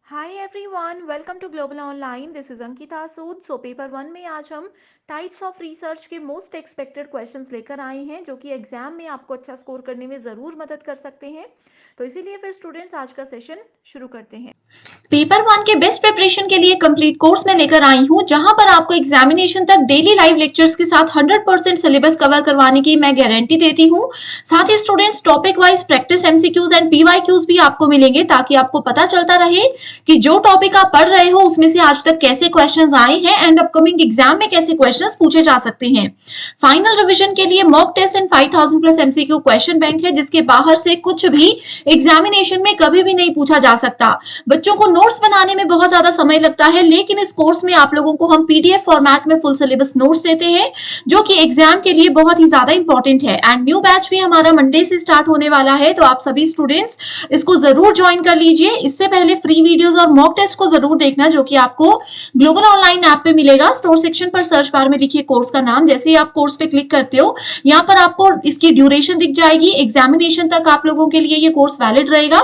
Hi everyone, welcome to global online. This is Ankita Sood. So paper one में आज हम types of research के most expected questions लेकर आए हैं जो कि एग्जाम में आपको अच्छा स्कोर करने में ज़रूर मदद कर सकते हैं। तो इसीलिए फिर स्टूडेंट्स आज का सेशन शुरू करते हैं। पेपर वन के बेस्ट प्रिपरेशन के लिए कंप्लीट कोर्स में लेकर आई हूँ जहां पर आपको एग्जामिनेशन तक डेली लाइव लेक्चर्स के साथ 100% सिलेबस कवर करवाने की मैं गारंटी देती हूँ। साथ ही students topic wise practice MCQs and PYQs भी आपको मिलेंगे ताकि आपको पता चलता रहे कि जो टॉपिक आप पढ़ रहे हो उसमें से आज तक कैसे क्वेश्चंस आए हैं एंड अपकमिंग एग्जाम में कैसे क्वेश्चंस पूछे जा सकते हैं। फाइनल रिवीजन के लिए mock test and 5000 plus MCQ question bank है जिसके बाहर से कुछ भी एग्जामिनेशन में कभी भी नहीं पूछा जा सकता। बच्चों को नोट्स बनाने में बहुत ज्यादा समय लगता है लेकिन इस कोर्स में आप लोगों को हम पीडीएफ फॉर्मेट में फुल सिलेबस नोट्स देते हैं जो कि एग्जाम के लिए बहुत ही ज्यादा इंपॉर्टेंट है। एंड न्यू बैच भी हमारा मंडे से स्टार्ट होने वाला है तो आप सभी स्टूडेंट्स इसको जरूर ज्वाइन कर लीजिए। इससे पहले फ्री वीडियोस और मॉक टेस्ट को जरूर देखना जो कि आपको ग्लोबल ऑनलाइन ऐप पे मिलेगा। स्टोर सेक्शन पर सर्च बार में लिखिए कोर्स का नाम, जैसे ही आप कोर्स पे क्लिक करते हो यहाँ पर आपको इसकी ड्यूरेशन दिख जाएगी। एग्जामिनेशन तक आप लोगों के लिए ये कोर्स वैलिड रहेगा।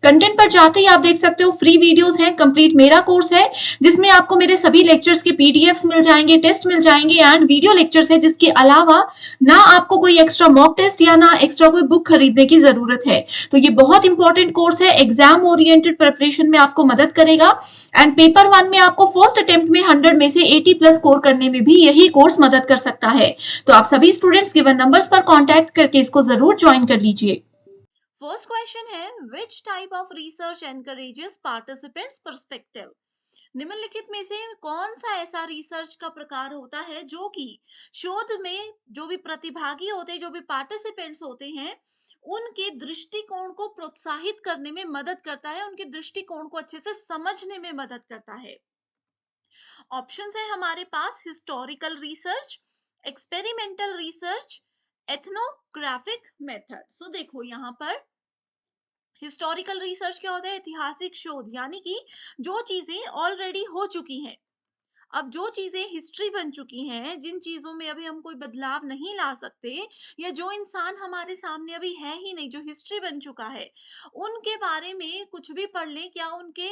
कंटेंट पर जाते ही आप देख सकते हो फ्री वीडियोस हैं, कंप्लीट मेरा कोर्स है जिसमें आपको मेरे सभी लेक्चर्स के पीडीएफ्स मिल जाएंगे, टेस्ट मिल जाएंगे एंड वीडियो लेक्चर्स है जिसके अलावा ना आपको कोई एक्स्ट्रा मॉक टेस्ट या ना एक्स्ट्रा कोई बुक खरीदने की जरूरत है। तो ये बहुत इंपॉर्टेंट कोर्स है, एग्जाम ओरिएंटेड प्रिपरेशन में आपको मदद करेगा एंड पेपर वन में आपको फर्स्ट अटेम्प्ट में 100 में से 80 प्लस स्कोर करने में भी यही कोर्स मदद कर सकता है। तो आप सभी स्टूडेंट्स गिवन नंबर्स पर कॉन्टैक्ट करके इसको जरूर ज्वाइन कर लीजिए। फर्स्ट क्वेश्चन है, which type of research encourages participants perspective. निम्नलिखित में से कौन सा ऐसा रिसर्च का प्रकार होता है जो कि शोध में जो भी प्रतिभागी होते हैं, जो भी पार्टिसिपेंट्स होते हैं, उनके दृष्टिकोण को प्रोत्साहित करने में मदद करता है, उनके दृष्टिकोण को अच्छे से समझने में मदद करता है। ऑप्शंस है हमारे पास, historical research, experimental research, ethnographic method. So देखो यहाँ पर हिस्टोरिकल रिसर्च क्या होता है? ऐतिहासिक शोध, यानी कि जो चीजें ऑलरेडी हो चुकी हैं, अब जो चीजें हिस्ट्री बन चुकी हैं, जिन चीजों में अभी हम कोई बदलाव नहीं ला सकते, या जो इंसान हमारे सामने अभी है ही नहीं, जो हिस्ट्री बन चुका है, उनके बारे में कुछ भी पढ़ लें, क्या उनके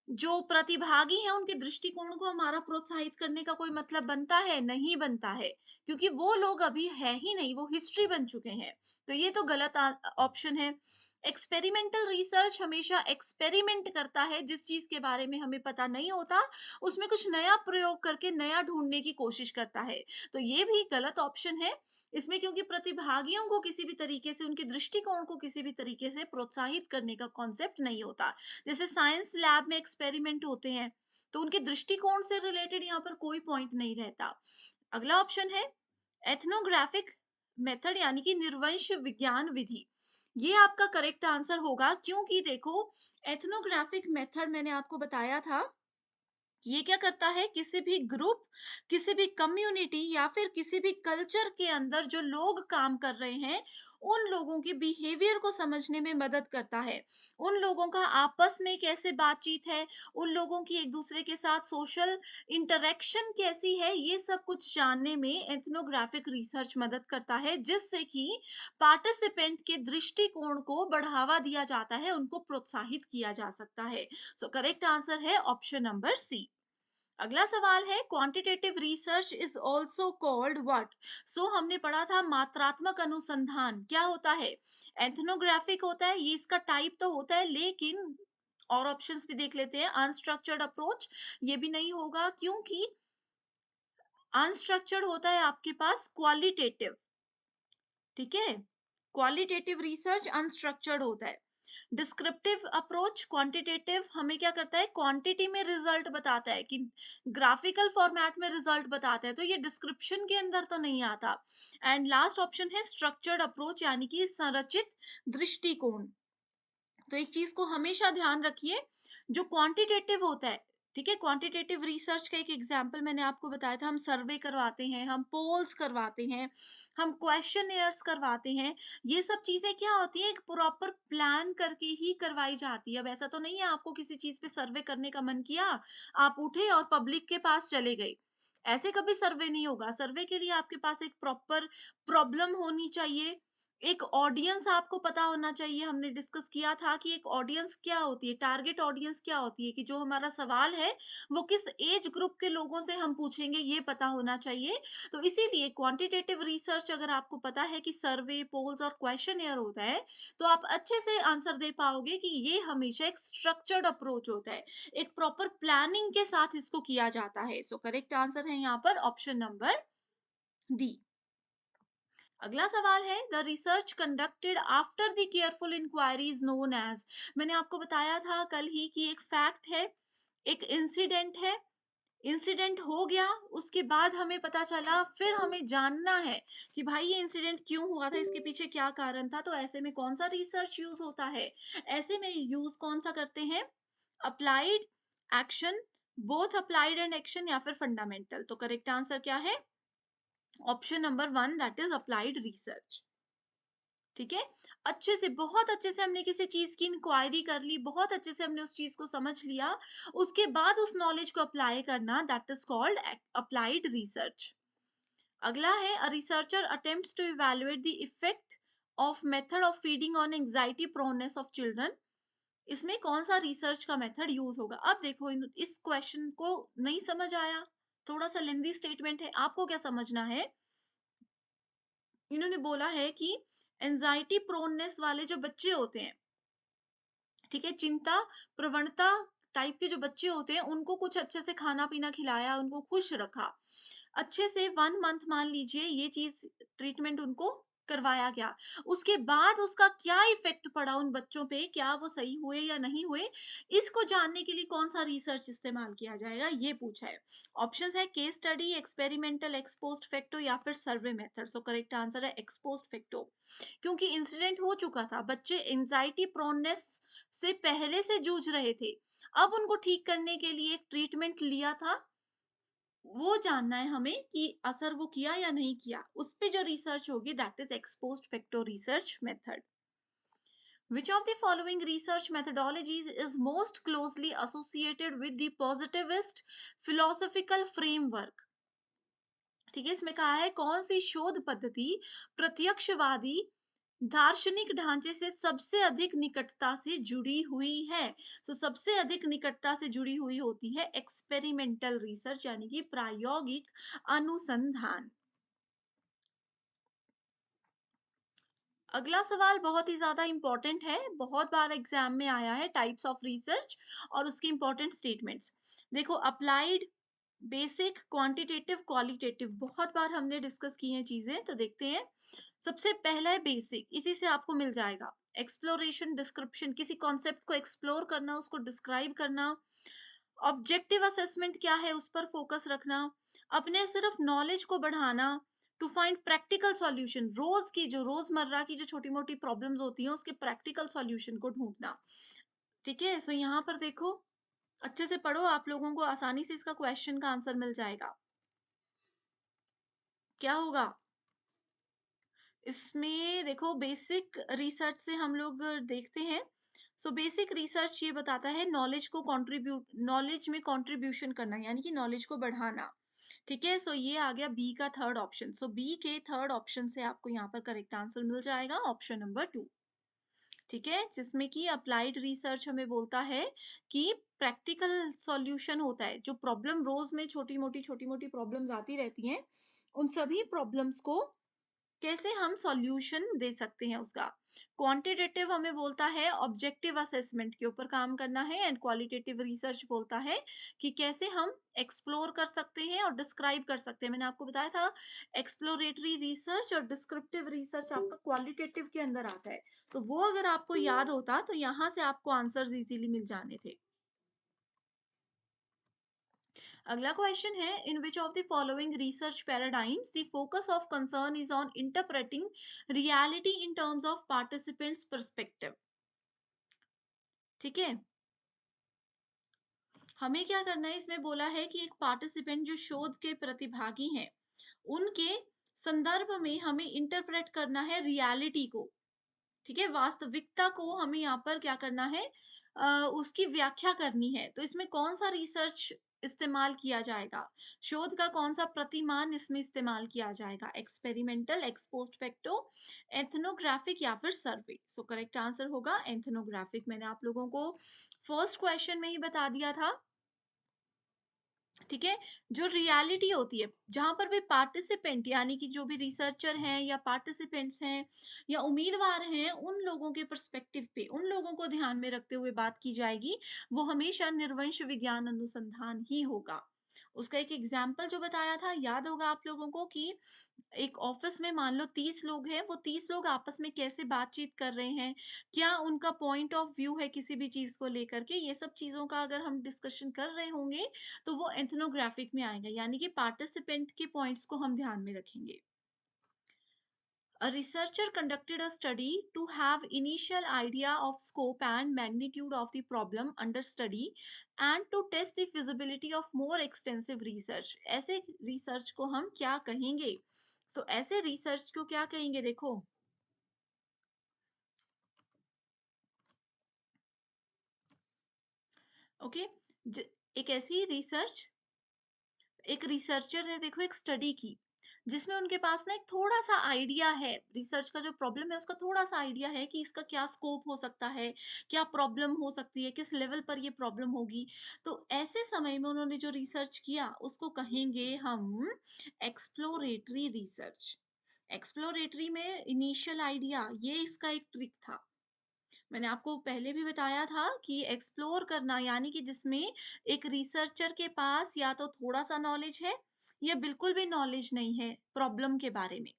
जो प्रतिभागी हैं उनके दृष्टिकोण को हमारा प्रोत्साहित करने का कोई मतलब बनता है? नहीं बनता है, क्योंकि वो लोग अभी है ही नहीं, वो हिस्ट्री बन चुके हैं। तो ये तो गलत ऑप्शन है। एक्सपेरिमेंटल रिसर्च हमेशा एक्सपेरिमेंट करता है, जिस चीज के बारे में हमें पता नहीं होता उसमें कुछ नया प्रयोग करके नया ढूंढने की कोशिश करता है। तो ये भी गलत ऑप्शन है इसमें, क्योंकि प्रतिभागियों को किसी भी तरीके से, उनके दृष्टिकोण को किसी भी तरीके से प्रोत्साहित करने का कॉन्सेप्ट नहीं होता। जैसे साइंस लैब में एक्सपेरिमेंट होते हैं तो उनके दृष्टिकोण से रिलेटेड यहाँ पर कोई पॉइंट नहीं रहता। अगला ऑप्शन है एथनोग्राफिक मेथड, यानी कि निर्वंश विज्ञान विधि। ये आपका करेक्ट आंसर होगा, क्योंकि देखो एथनोग्राफिक मेथड मैंने आपको बताया था, ये क्या करता है, किसी भी ग्रुप, किसी भी कम्युनिटी या फिर किसी भी कल्चर के अंदर जो लोग काम कर रहे हैं, उन लोगों के बिहेवियर को समझने में मदद करता है। उन लोगों का आपस में कैसे बातचीत है, उन लोगों की एक दूसरे के साथ सोशल इंटरेक्शन कैसी है, ये सब कुछ जानने में एथनोग्राफिक रिसर्च मदद करता है, जिससे कि पार्टिसिपेंट के दृष्टिकोण को बढ़ावा दिया जाता है, उनको प्रोत्साहित किया जा सकता है। सो करेक्ट आंसर है ऑप्शन नंबर सी। अगला सवाल है, quantitative research is also called what. So हमने पढ़ा था मात्रात्मक अनुसंधान क्या होता है? एथनोग्राफिक होता है, ये इसका टाइप तो होता है, लेकिन और ऑप्शंस भी देख लेते हैं। अनस्ट्रक्चर्ड अप्रोच, ये भी नहीं होगा, क्योंकि अनस्ट्रक्चर्ड होता है आपके पास क्वालिटेटिव। ठीक है, क्वालिटेटिव रिसर्च अनस्ट्रक्चर्ड होता है। डिस्क्रिप्टिव अप्रोच, क्वांटिटेटिव, हमें क्या करता है, क्वांटिटी में रिजल्ट बताता है, कि ग्राफिकल फॉर्मेट में रिजल्ट बताता है, तो ये डिस्क्रिप्शन के अंदर तो नहीं आता। एंड लास्ट ऑप्शन है स्ट्रक्चर्ड अप्रोच, यानी कि संरचित दृष्टिकोण। तो एक चीज को हमेशा ध्यान रखिए, जो क्वांटिटेटिव होता है, ठीक है, क्वांटिटेटिव रिसर्च का एक एग्जांपल मैंने आपको बताया था, हम सर्वे करवाते हैं, हम पोल्स करवाते हैं, हम क्वेश्चनियर्स करवाते हैं। ये सब चीजें क्या होती है, एक प्रॉपर प्लान करके ही करवाई जाती है। अब ऐसा तो नहीं है आपको किसी चीज पे सर्वे करने का मन किया, आप उठे और पब्लिक के पास चले गए, ऐसे कभी सर्वे नहीं होगा। सर्वे के लिए आपके पास एक प्रॉपर प्रॉब्लम होनी चाहिए, एक ऑडियंस आपको पता होना चाहिए। हमने डिस्कस किया था कि एक ऑडियंस क्या होती है, टारगेट ऑडियंस क्या होती है, कि जो हमारा सवाल है वो किस एज ग्रुप के लोगों से हम पूछेंगे, ये पता होना चाहिए। तो इसीलिए क्वांटिटेटिव रिसर्च अगर आपको पता है कि सर्वे, पोल्स और क्वेश्चनेयर होता है, तो आप अच्छे से आंसर दे पाओगे कि ये हमेशा एक स्ट्रक्चर्ड अप्रोच होता है, एक प्रॉपर प्लानिंग के साथ इसको किया जाता है। सो करेक्ट आंसर है यहाँ पर ऑप्शन नंबर डी। अगला सवाल है, the research conducted after the careful inquiry is known as. मैंने आपको बताया था कल ही कि एक फैक्ट है, एक इंसिडेंट है, इंसिडेंट हो गया, उसके बाद हमें पता चला, फिर हमें जानना है कि भाई ये इंसिडेंट क्यों हुआ था, इसके पीछे क्या कारण था। तो ऐसे में कौन सा रिसर्च यूज होता है? ऐसे में यूज कौन सा करते हैं? Applied action, both applied and action, या फिर फंडामेंटल। तो करेक्ट आंसर क्या है? Option number one, that is applied research. ठीक है, अच्छे से, बहुत अच्छे से हमने किसी चीज की इंक्वायरी कर ली, बहुत अच्छे से हमने उस चीज को समझ लिया, उसके बाद उस नॉलेज को अप्लाई करना, that is called applied research. अगला है, a researcher attempts to evaluate the effect of method of feeding on anxiety proneness of children. इसमें कौन सा रिसर्च का मेथड यूज होगा? अब देखो, इस क्वेश्चन को नहीं समझ आया, थोड़ा सा लेंदी स्टेटमेंट है, आपको क्या समझना है? इन्होंने बोला है कि एंजाइटी प्रोननेस वाले जो बच्चे होते हैं, ठीक है, चिंता प्रवणता टाइप के जो बच्चे होते हैं, उनको कुछ अच्छे से खाना पीना खिलाया, उनको खुश रखा, अच्छे से 1 मंथ मान लीजिए ये चीज, ट्रीटमेंट उनको करवाया गया, उसके बाद उसका क्या इफेक्ट पड़ा उन बच्चों पे, क्या वो सही हुए या नहीं हुए, इसको जानने के लिए कौन सा रिसर्च इस्तेमाल किया जाएगा, ये पूछा है। ऑप्शंस है case study, experimental, ex post facto, या फिर सर्वे मेथड। सो करेक्ट आंसर है एक्सपोस्ट फैक्टो, क्योंकि इंसिडेंट हो चुका था, बच्चे एंजाइटी प्रोननेस से पहले से जूझ रहे थे, अब उनको ठीक करने के लिए एक ट्रीटमेंट लिया था, वो जानना है हमें कि असर वो किया या नहीं किया, उस पे जो रिसर्च होगी, that is ex post facto research method. Which of the following research methodologies is most closely associated with the positivist philosophical framework? ठीक है, इसमें कहा है कौन सी शोध पद्धति प्रत्यक्षवादी दार्शनिक ढांचे से सबसे अधिक निकटता से जुड़ी हुई है। तो सबसे अधिक निकटता से जुड़ी हुई होती है एक्सपेरिमेंटल रिसर्च, यानी कि प्रायोगिक अनुसंधान। अगला सवाल बहुत ही ज्यादा इंपॉर्टेंट है, बहुत बार एग्जाम में आया है, टाइप्स ऑफ रिसर्च और उसके इंपॉर्टेंट स्टेटमेंट्स। देखो, अप्लाइड, बेसिक, क्वांटिटेटिव, क्वालिटेटिव, बहुत बार हमने डिस्कस की हैं चीजें, तो देखते हैं। सबसे पहला है बेसिक, इसी से आपको मिल जाएगा। एक्सप्लोरेशन, डिस्क्रिप्शन, किसी कॉन्सेप्ट को एक्सप्लोर करना, उसको डिस्क्राइब करना। ऑब्जेक्टिव असेसमेंट क्या है, उस पर फोकस रखना। अपने सिर्फ नॉलेज को बढ़ाना। टू फाइंड प्रैक्टिकल सॉल्यूशन, रोज की जो रोजमर्रा की जो छोटी मोटी प्रॉब्लम्स होती हैं, उसके प्रैक्टिकल सॉल्यूशन को ढूंढना। ठीक है, सो यहाँ पर देखो, अच्छे से पढ़ो, आप लोगों को आसानी से इसका क्वेश्चन का आंसर मिल जाएगा। क्या होगा इसमें? देखो, बेसिक रिसर्च से हम लोग देखते हैं। सो बेसिक रिसर्च ये बताता है नॉलेज को कंट्रीब्यूट, नॉलेज में कंट्रीब्यूशन करना, यानी कि नॉलेज को बढ़ाना। ठीक है, सो ये आ गया बी का थर्ड ऑप्शन। सो बी के थर्ड ऑप्शन से आपको यहाँ पर करेक्ट आंसर मिल जाएगा, ऑप्शन नंबर 2। ठीक है, जिसमें कि अप्लाइड रिसर्च हमें बोलता है कि प्रैक्टिकल सॉल्यूशन होता है, जो प्रॉब्लम रोज में छोटी मोटी प्रॉब्लम्स आती रहती हैं, उन सभी प्रॉब्लम्स को कैसे हम सॉल्यूशन दे सकते हैं उसका। क्वांटिटेटिव हमें बोलता है ऑब्जेक्टिव असेसमेंट के ऊपर काम करना है, एंड क्वालिटेटिव रिसर्च बोलता है कि कैसे हम एक्सप्लोर कर सकते हैं और डिस्क्राइब कर सकते हैं। मैंने आपको बताया था, एक्सप्लोरेटरी रिसर्च और डिस्क्रिप्टिव रिसर्च आपका क्वालिटेटिव के अंदर आता है, तो वो अगर आपको याद होता तो यहाँ से आपको आंसर्स इजीली मिल जाने थे। अगला क्वेश्चन है, in which of the following research paradigms the focus of concern is on interpreting reality in terms of participants perspective. ठीक है, हमें क्या करना है, इसमें बोला है कि एक पार्टिसिपेंट जो शोध के प्रतिभागी हैं, उनके संदर्भ में हमें इंटरप्रेट करना है रियलिटी को। ठीक है, वास्तविकता को हमें यहाँ पर क्या करना है, उसकी व्याख्या करनी है। तो इसमें कौन सा रिसर्च इस्तेमाल किया जाएगा? शोध का कौन-सा प्रतिमान इसमें इस्तेमाल किया जाएगा? Experimental, x post facto, ethnographic या फिर सर्वे? सो करेक्ट आंसर होगा एथनोग्राफिक। मैंने आप लोगों को फर्स्ट क्वेश्चन में ही बता दिया था। ठीक है, जो रियलिटी होती है जहां पर भी पार्टिसिपेंट यानी कि जो भी रिसर्चर हैं या पार्टिसिपेंट्स हैं या उम्मीदवार हैं, उन लोगों के पर्सपेक्टिव पे, उन लोगों को ध्यान में रखते हुए बात की जाएगी, वो हमेशा निर्वंश विज्ञान अनुसंधान ही होगा। उसका एक एग्जाम्पल जो बताया था याद होगा आप लोगों को कि एक ऑफिस में मान लो 30 लोग हैं, वो 30 लोग आपस में कैसे बातचीत कर रहे हैं, क्या उनका पॉइंट ऑफ व्यू है किसी भी चीज को लेकर के, ये सब चीजों का अगर हम डिस्कशन कर रहे होंगे तो वो एथनोग्राफिक में आएगा, यानी कि पार्टिसिपेंट के पॉइंट्स को हम ध्यान में रखेंगे। A researcher conducted a study to have initial idea of scope and magnitude of the problem under study and to test the feasibility of more extensive research. ऐसे रिसर्च को हम क्या कहेंगे? ऐसे रिसर्च को क्या कहेंगे देखो, ओके, एक ऐसी रिसर्च, एक रिसर्चर ने देखो एक स्टडी की जिसमें उनके पास ना एक थोड़ा सा आइडिया है, रिसर्च का जो प्रॉब्लम है उसका थोड़ा सा आइडिया है कि इसका क्या स्कोप हो सकता है, क्या प्रॉब्लम हो सकती है, किस लेवल पर ये प्रॉब्लम होगी। तो ऐसे समय में उन्होंने जो रिसर्च किया उसको कहेंगे हम एक्सप्लोरेटरी रिसर्च। एक्सप्लोरेटरी में इनिशियल आइडिया, ये इसका एक ट्रिक था। मैंने आपको पहले भी बताया था कि एक्सप्लोर करना यानी कि जिसमें एक रिसर्चर के पास या तो थोड़ा सा नॉलेज है या बिल्कुल भी नॉलेज नहीं है प्रॉब्लम के बारे में।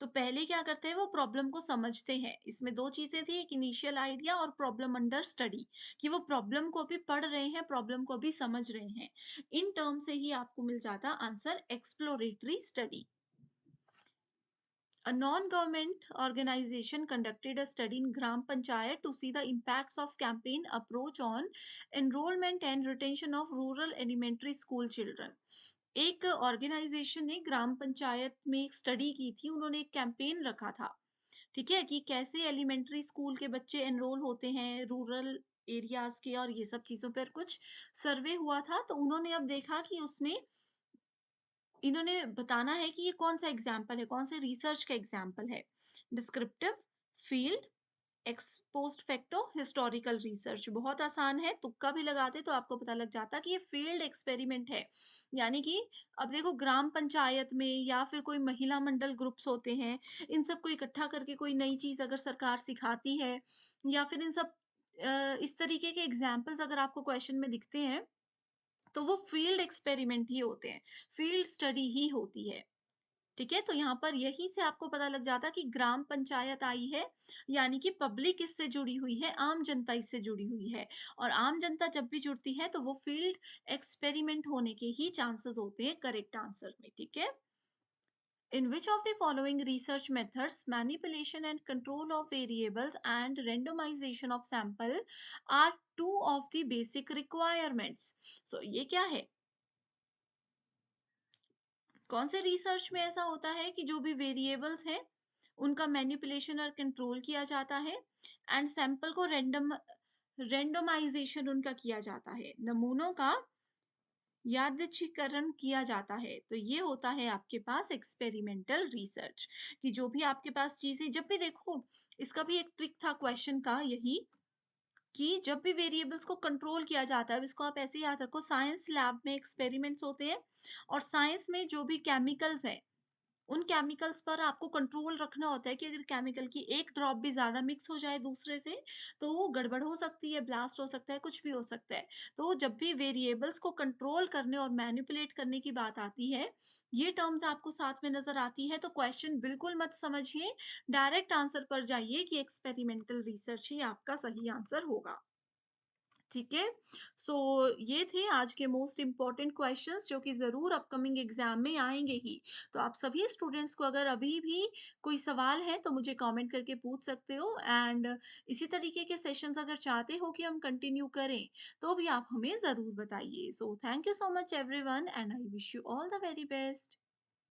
तो पहले क्या करते हैं, वो प्रॉब्लम को समझते हैं। इसमें दो चीजें थी, एक इनिशियल आइडिया और प्रॉब्लम अंडर स्टडी, कि वो प्रॉब्लम को भी पढ़ रहे हैं, प्रॉब्लम को भी समझ रहे हैं। इन टर्म से ही आपको मिल जाता answer exploratory study. A non-government organization conducted a study in Gram Panchayat to see the impacts of campaign approach on enrollment and retention of rural elementary school children. एक organisation ने ग्राम पंचायत में एक study की थी, उन्होंने एक कैंपेन रखा था, ठीक है, कि कैसे एलिमेंट्री स्कूल के बच्चे एनरोल होते हैं रूरल एरियाज के, और ये सब चीजों पर कुछ सर्वे हुआ था। तो उन्होंने अब देखा कि उसमें इन्होंने बताना है कि ये कौन सा एग्जाम्पल है, कौन से रिसर्च का एग्जाम्पल है। Descriptive, field, x post facto, historical research. बहुत आसान है, तुक्का भी लगाते तो आपको पता लग जाता कि ये फील्ड एक्सपेरिमेंट है। यानी कि अब देखो ग्राम पंचायत में या फिर कोई महिला मंडल ग्रुप्स होते हैं, इन सबको इकट्ठा करके कोई नई चीज अगर सरकार सिखाती है या फिर इन सब इस तरीके के एग्जाम्पल्स अगर आपको क्वेश्चन में दिखते हैं तो वो फील्ड एक्सपेरिमेंट ही होते हैं, फील्ड स्टडी ही होती है। ठीक है, तो यहाँ पर यही से आपको पता लग जाता कि ग्राम पंचायत आई है, यानी कि पब्लिक इससे जुड़ी हुई है, आम जनता इससे जुड़ी हुई है, और आम जनता जब भी जुड़ती है तो वो फील्ड एक्सपेरिमेंट होने के ही चांसेस होते हैं करेक्ट आंसर में। ठीक है, in which of the following research methods manipulation and control of variables and randomization of sample are two of the basic requirements? ये क्या है, कौन से रिसर्च में ऐसा होता है कि जो भी वेरिएबल्स हैं उनका मैनिपुलेशन और कंट्रोल किया जाता है एंड सैंपल को रेंडमाइजेशन उनका किया जाता है, नमूनों का यादृच्छिकरण किया जाता है। तो ये होता है आपके पास एक्सपेरिमेंटल रिसर्च, कि जो भी आपके पास चीजें, जब भी देखो, इसका भी एक ट्रिक था क्वेश्चन का यही, कि जब भी वेरिएबल्स को कंट्रोल किया जाता है, अब इसको आप ऐसे याद रखो, साइंस लैब में एक्सपेरिमेंट्स होते हैं और साइंस में जो भी केमिकल्स हैं उन केमिकल्स पर आपको कंट्रोल रखना होता है कि अगर केमिकल की एक ड्रॉप भी ज्यादा मिक्स हो जाए दूसरे से तो वो गड़बड़ हो सकती है, ब्लास्ट हो सकता है, कुछ भी हो सकता है। तो जब भी वेरिएबल्स को कंट्रोल करने और मैनिपुलेट करने की बात आती है, ये टर्म्स आपको साथ में नजर आती है, तो क्वेश्चन बिल्कुल मत समझिए, डायरेक्ट आंसर पर जाइए कि एक्सपेरिमेंटल रिसर्च ही आपका सही आंसर होगा। ठीक है, सो ये थे आज के मोस्ट इम्पॉर्टेंट क्वेश्चंस जो कि ज़रूर अपकमिंग एग्जाम में आएंगे ही। तो आप सभी स्टूडेंट्स को अगर अभी भी कोई सवाल है तो मुझे कमेंट करके पूछ सकते हो, एंड इसी तरीके के सेशंस अगर चाहते हो कि हम कंटिन्यू करें तो भी आप हमें ज़रूर बताइए। So thank you so much everyone and I wish you all the very best.